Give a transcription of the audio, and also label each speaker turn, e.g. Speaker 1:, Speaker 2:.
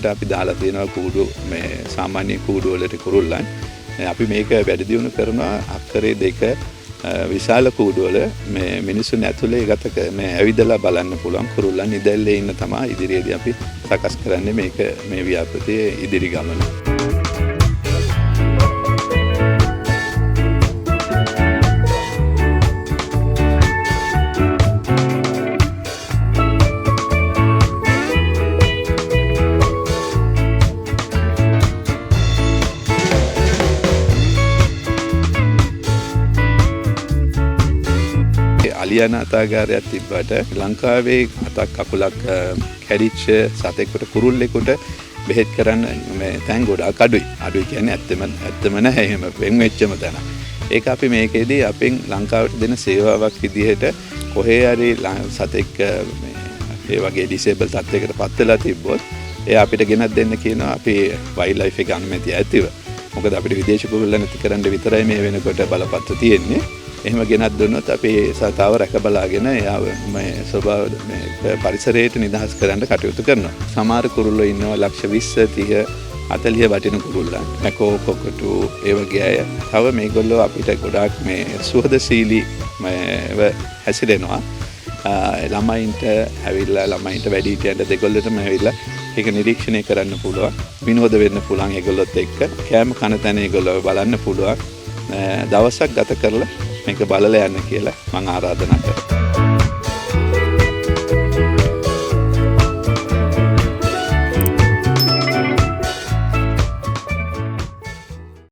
Speaker 1: දැනට අපි දාලා තියෙනවා කූඩු මේ සාමාන්‍ය කූඩු වලට කුරුල්ලන්. අපි මේක වැඩි දියුණු කරනවා අක්කරේ 2 විශාල කූඩු වල මේ මිනිසුන් ඇතුලේ ගත මේ ඇවිදලා බලන්න පුළුවන් කුරුල්ලන් ඉදැල්ලේ ඉන්න තමයි ඉදිරියේදී අපි සකස් කරන්නේ මේක මේ ව්‍යාපෘතියේ ඉදිරි ගමන. අලියන අතාගාරයක් තිබ්බට ලංකාවේ අතක් කකුලක් කැඩිච්ච සතෙකුට කුරුල්ලෙකුට බෙහෙත් කරන්න මේ තැන් ගොඩාක් අඩුයි. අඩුයි කියන්නේ ඇත්තම නැහැ එහෙම වෙන් වෙච්චම තැන. ඒක අපි මේකෙදී අපෙන් ලංකාවට දෙන සේවාවක් විදිහට කොහේ හරි සතෙක් මේ ඒ වගේ ඩිසේබල් තත්යකට පත් වෙලා තිබ්බොත් ඒ අපිට ගෙනත් දෙන්න කියනවා අපි වයිල්ඩ් ලයිෆ් එක අනුමැතිය ඇතිව. මොකද අපිට විදේශ කුරුල්ල නැති කරන්න විතරයි මේ වෙනකොට බලපත්‍ර තියෙන්නේ. එහෙම ගෙනත් දුන්නොත් අපි සතාව රැක බලාගෙන එයාව මේ ස්වභාව මේ පරිසරයට නිදහස් කරන්න කටයුතු කරනවා. සමහර කුරුල්ලෝ ඉන්නවා ලක්ෂ 20 30 40 වටින කුරුල්ලන්. මැකෝ කොකටු ඒ වගේ අය. තව මේගොල්ලෝ අපිට ගොඩාක් මේ සුහදශීලී මේව හැසිරෙනවා. ළමයින්ට ඇවිල්ලා ළමයින්ට වැඩිහිටියන්ට දෙගොල්ලටම ඇවිල්ලා ඒක නිරීක්ෂණය කරන්න පුළුවන්. විනෝද වෙන්න පුළුවන් ඒගොල්ලොත් එක්ක. කෑම කන තැන ඒගොල්ලෝ බලන්න පුළුවන්. දවසක් ගත කරලා මේක බලලා යන්න කියලා මම ආරාධනා කරනවා.